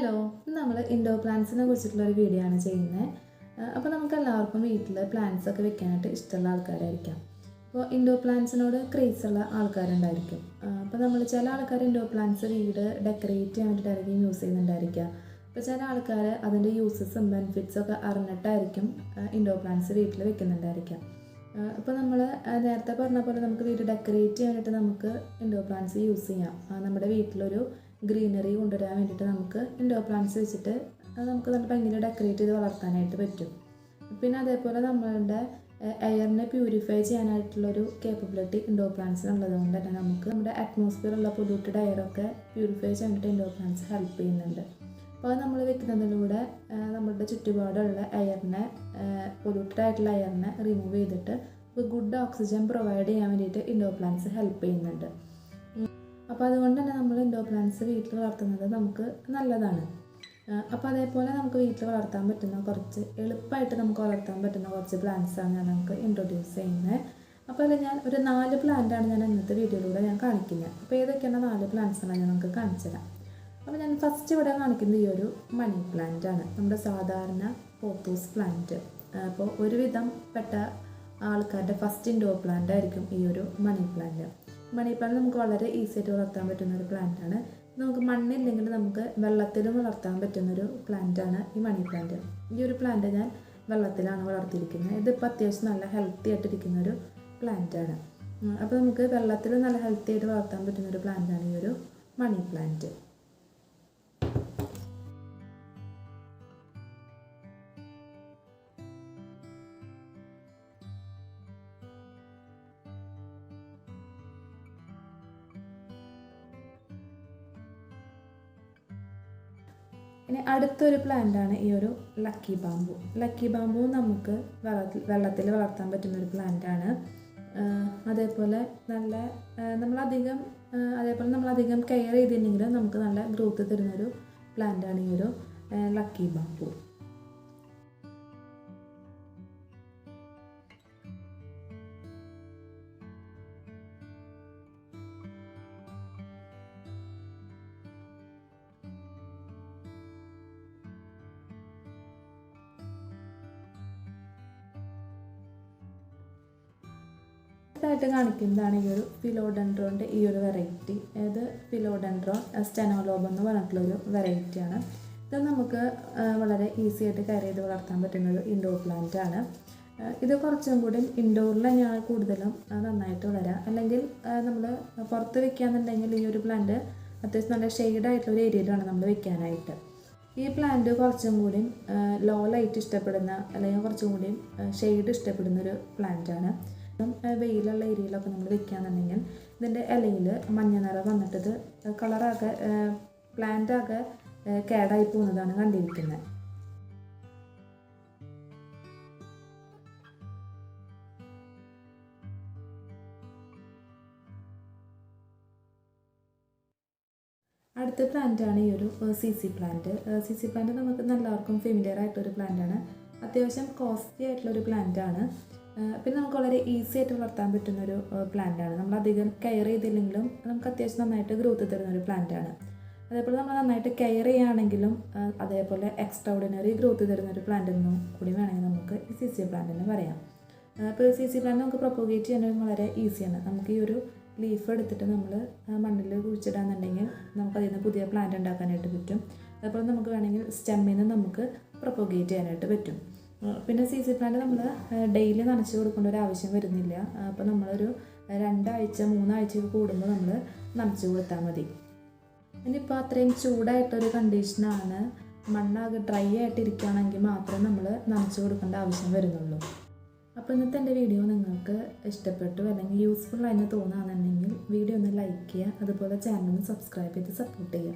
Hello, നമ്മൾ indoor പ്ലാന്റ്സിനെ കുറിച്ചിട്ടുള്ള ഒരു വീഡിയോ ആണ് ചെയ്യുന്നത്. അപ്പോൾ നമുക്ക് എല്ലാവർക്കും വീട്ടിൽ പ്ലാന്റ്സ് ഒക്കെ വെക്കാനായിട്ട് ഇഷ്ടമുള്ള ആൾക്കാരായിരിക്കാം. അപ്പോൾ ഇൻഡോർ പ്ലാന്റ്സിനോട് ക്രേസുള്ള ആൾക്കാരുണ്ടായിരിക്കും. അപ്പോൾ നമ്മൾ ചില ആൾക്കാർ ഇൻഡോർ പ്ലാന്റ്സ് വീട് ഡെക്കറേറ്റ് ചെയ്യാൻ വേണ്ടിയിട്ടായിരിക്കും യൂസ് ചെയ്യുന്നുണ്ടായിരിക്കുക. അപ്പോൾ ചില ആൾക്കാർ അതിൻ്റെ യൂസസും ബെനിഫിറ്റ്സും ഒക്കെ അറിഞ്ഞിട്ടായിരിക്കും ഇൻഡോർ പ്ലാന്റ്സ് വീട്ടിൽ വെക്കുന്നുണ്ടായിരിക്കാം. അപ്പോൾ നമ്മൾ നേരത്തെ പറഞ്ഞ പോലെ നമുക്ക് വീട് ഡെക്കറേറ്റ് ചെയ്യാനായിട്ട് നമുക്ക് ഇൻഡോർ പ്ലാന്റ്സ് യൂസ് ചെയ്യാം. നമ്മുടെ വീട്ടിലൊരു ഗ്രീനറി കൊണ്ടുവരാൻ വേണ്ടിയിട്ട് നമുക്ക് ഇൻഡോർ പ്ലാന്റ്സ് വെച്ചിട്ട് നമുക്ക് നല്ല ഭയങ്കര ഡെക്കറേറ്റ് ചെയ്ത് വളർത്താനായിട്ട് പറ്റും. പിന്നെ അതേപോലെ നമ്മളുടെ എയറിനെ പ്യൂരിഫൈ ചെയ്യാനായിട്ടുള്ളൊരു കേപ്പബിലിറ്റി ഇൻഡോർ പ്ലാന്റ്സിനുള്ളത് കൊണ്ട് തന്നെ നമുക്ക് നമ്മുടെ അറ്റ്മോസ്ഫിയറുള്ള പൊല്യൂട്ടഡ് എയറൊക്കെ പ്യൂരിഫൈ ചെയ്യാനായിട്ട് ഇൻഡോർ പ്ലാന്റ്സ് ഹെൽപ്പ് ചെയ്യുന്നുണ്ട്. അപ്പോൾ അത് നമ്മൾ വെക്കുന്നതിലൂടെ നമ്മളുടെ ചുറ്റുപാടുള്ള എയറിനെ പൊല്യൂട്ടഡ് ആയിട്ടുള്ള എയറിനെ റിമൂവ് ചെയ്തിട്ട് ഗുഡ് ഓക്സിജൻ പ്രൊവൈഡ് ചെയ്യാൻ വേണ്ടിയിട്ട് ഇൻഡോർ പ്ലാന്റ്സ് ഹെൽപ്പ് ചെയ്യുന്നുണ്ട്. അപ്പോൾ അതുകൊണ്ട് തന്നെ നമ്മൾ ഇൻഡോർ പ്ലാന്റ്സ് വീട്ടിൽ വളർത്തുന്നത് നമുക്ക് നല്ലതാണ്. അപ്പോൾ അതേപോലെ നമുക്ക് വീട്ടിൽ വളർത്താൻ പറ്റുന്ന കുറച്ച് എളുപ്പമായിട്ട് നമുക്ക് വളർത്താൻ പറ്റുന്ന കുറച്ച് പ്ലാന്റ്സാണ് ഞാൻ നമുക്ക് ഇൻട്രൊഡ്യൂസ് ചെയ്യുന്നത്. അപ്പോൾ അതിൽ ഞാൻ ഒരു 4 പ്ലാന്റാണ് ഞാൻ ഇന്നത്തെ വീഡിയോയിലൂടെ ഞാൻ കാണിക്കുന്നത്. അപ്പോൾ ഏതൊക്കെയാണ് 4 പ്ലാന്റ്സാണ് ഞാൻ നമുക്ക് കാണിച്ചു തരാം. അപ്പോൾ ഞാൻ ഫസ്റ്റ് ഇവിടെ കാണിക്കുന്നത് ഈ ഒരു മണി പ്ലാന്റ് ആണ്, നമ്മുടെ സാധാരണ പോത്തോസ് പ്ലാന്റ്. അപ്പോൾ ഒരുവിധം പെട്ട ആൾക്കാരുടെ ഫസ്റ്റ് ഇൻഡോർ പ്ലാന്റ് ആയിരിക്കും ഈ ഒരു മണി പ്ലാന്റ്. മണി പ്ലാന്റ് നമുക്ക് വളരെ ഈസി ആയിട്ട് വളർത്താൻ പറ്റുന്ന ഒരു പ്ലാന്റാണ്. നമുക്ക് മണ്ണില്ലെങ്കിൽ നമുക്ക് വെള്ളത്തിലും വളർത്താൻ പറ്റുന്നൊരു പ്ലാന്റാണ് ഈ മണി പ്ലാന്റ്. ഈ ഒരു പ്ലാന്റ് ഞാൻ വെള്ളത്തിലാണ് വളർത്തിയിരിക്കുന്നത്. ഇതിപ്പോൾ അത്യാവശ്യം നല്ല ഹെൽത്തി ആയിട്ടിരിക്കുന്ന ഒരു പ്ലാന്റാണ്. അപ്പോൾ നമുക്ക് വെള്ളത്തിൽ നല്ല ഹെൽത്തി ആയിട്ട് വളർത്താൻ പറ്റുന്ന ഒരു പ്ലാന്റാണ് ഈ ഒരു മണി പ്ലാന്റ്. ഇനി അടുത്തൊരു പ്ലാന്റാണ് ഈ ഒരു ലക്കി ബാമ്പു. ലക്കി ബാമ്പു നമുക്ക് വെള്ളത്തിൽ വളർത്താൻ പറ്റുന്നൊരു പ്ലാന്റാണ്. അതേപോലെ നമ്മളധികം കെയർ ചെയ്തിട്ടുണ്ടെങ്കിൽ നമുക്ക് നല്ല ഗ്രോത്ത് തരുന്നൊരു പ്ലാന്റാണ് ഈ ഒരു ലക്കി ബാമ്പു. ായിട്ട് കാണിക്കുന്നതാണ് ഈ ഒരു ഫിലോഡെൻഡ്രോൻ്റെ ഈ ഒരു വെറൈറ്റി. ഇത് ഫിലോഡെൻഡ്രോൺ സ്റ്റെനോലോബം എന്ന് പറഞ്ഞിട്ടുള്ളൊരു വെറൈറ്റിയാണ്. ഇത് നമുക്ക് വളരെ ഈസി ആയിട്ട് കെയർ ചെയ്ത് വളർത്താൻ പറ്റുന്നൊരു ഇൻഡോർ പ്ലാന്റ് ആണ്. ഇത് കുറച്ചും കൂടി ഇൻഡോറിൽ തന്നെയാണ് കൂടുതലും നന്നായിട്ട് വളരാം. അല്ലെങ്കിൽ നമ്മൾ പുറത്ത് വെക്കുകയാണെന്നുണ്ടെങ്കിൽ ഈ ഒരു പ്ലാന്റ് അത്യാവശ്യം നല്ല ഷെയ്ഡായിട്ടുള്ളൊരു ഏരിയയിലാണ് നമ്മൾ വെക്കാനായിട്ട്. ഈ പ്ലാന്റ് കുറച്ചും കൂടി ലോ ലൈറ്റ് ഇഷ്ടപ്പെടുന്ന അല്ലെങ്കിൽ കുറച്ചും കൂടി ഷെയ്ഡ് ഇഷ്ടപ്പെടുന്നൊരു പ്ലാന്റാണ്. വെയിലുള്ള ഏരിയയിലൊക്കെ നമ്മൾ വെക്കുകയാണെന്നുണ്ടെങ്കിൽ ഇതിൻ്റെ ഇലയിൽ മഞ്ഞ നിറം വന്നിട്ട് കളറാകെ പ്ലാന്റാകെ കേടായി പോകുന്നതാണ് കണ്ടിരിക്കുന്നത്. അടുത്ത പ്ലാന്റാണ് ഈ ഒരു CC പ്ലാന്റ്. CC പ്ലാന്റ് നമുക്ക് എല്ലാവർക്കും ഫെമിലിയർ ആയിട്ടൊരു പ്ലാന്റാണ്. അത്യാവശ്യം കോസ്റ്റ്ലി ആയിട്ടുള്ളൊരു പ്ലാന്റാണ്. പിന്നെ നമുക്ക് വളരെ ഈസി ആയിട്ട് വളർത്താൻ പറ്റുന്നൊരു പ്ലാന്റാണ്. നമ്മളധികം കെയർ ചെയ്തില്ലെങ്കിലും നമുക്ക് അത്യാവശ്യം നന്നായിട്ട് ഗ്രോത്ത് തരുന്നൊരു പ്ലാന്റാണ്. അതേപോലെ നമ്മൾ നന്നായിട്ട് കെയർ ചെയ്യുകയാണെങ്കിലും അതേപോലെ എക്സ്ട്രാ ഓർഡിനറി ഗ്രോത്ത് തരുന്നൊരു പ്ലാന്റ് എന്നും കൂടി വേണമെങ്കിൽ നമുക്ക് ഈ CC പ്ലാന്റിന് പറയാം. അപ്പോൾ CC പ്ലാന്റ് നമുക്ക് പ്രൊപ്പഗേറ്റ് ചെയ്യാൻ വളരെ ഈസിയാണ്. നമുക്ക് ഈ ഒരു ലീഫ് എടുത്തിട്ട് നമ്മൾ മണ്ണിൽ കുഴിച്ചിടാന്നുണ്ടെങ്കിൽ നമുക്ക് അതിൽ നിന്ന് പുതിയ പ്ലാന്റ് ഉണ്ടാക്കാനായിട്ട് പറ്റും. അതേപോലെ നമുക്ക് വേണമെങ്കിൽ സ്റ്റെമ്മിൽ നിന്ന് നമുക്ക് പ്രൊപ്പഗേറ്റ് ചെയ്യാനായിട്ട് പറ്റും. പിന്നെ CC പ്ലാന്റ് നമ്മൾ ഡെയിലി നനച്ച് കൊടുക്കേണ്ട ഒരു ആവശ്യം വരുന്നില്ല. അപ്പോൾ നമ്മളൊരു 2 ആഴ്ച 3 ആഴ്ചയൊക്കെ കൂടുമ്പോൾ നമ്മൾ നനച്ച് കൊടുത്താൽ മതി. ഇനിയിപ്പോൾ അത്രയും ചൂടായിട്ടൊരു കണ്ടീഷനാണ്, മണ്ണാകെ ഡ്രൈ ആയിട്ടിരിക്കുകയാണെങ്കിൽ മാത്രമേ നമ്മൾ നനച്ച് കൊടുക്കേണ്ട ആവശ്യം വരുന്നുള്ളൂ. അപ്പോൾ ഇന്നത്തെ എൻ്റെ വീഡിയോ നിങ്ങൾക്ക് ഇഷ്ടപ്പെട്ടു അല്ലെങ്കിൽ യൂസ്ഫുൾ ആയെന്ന് തോന്നുകയാണെന്നുണ്ടെങ്കിൽ വീഡിയോ ഒന്ന് ലൈക്ക് ചെയ്യുക. അതുപോലെ ചാനൽ ഒന്ന് സബ്സ്ക്രൈബ് ചെയ്ത് സപ്പോർട്ട് ചെയ്യുക.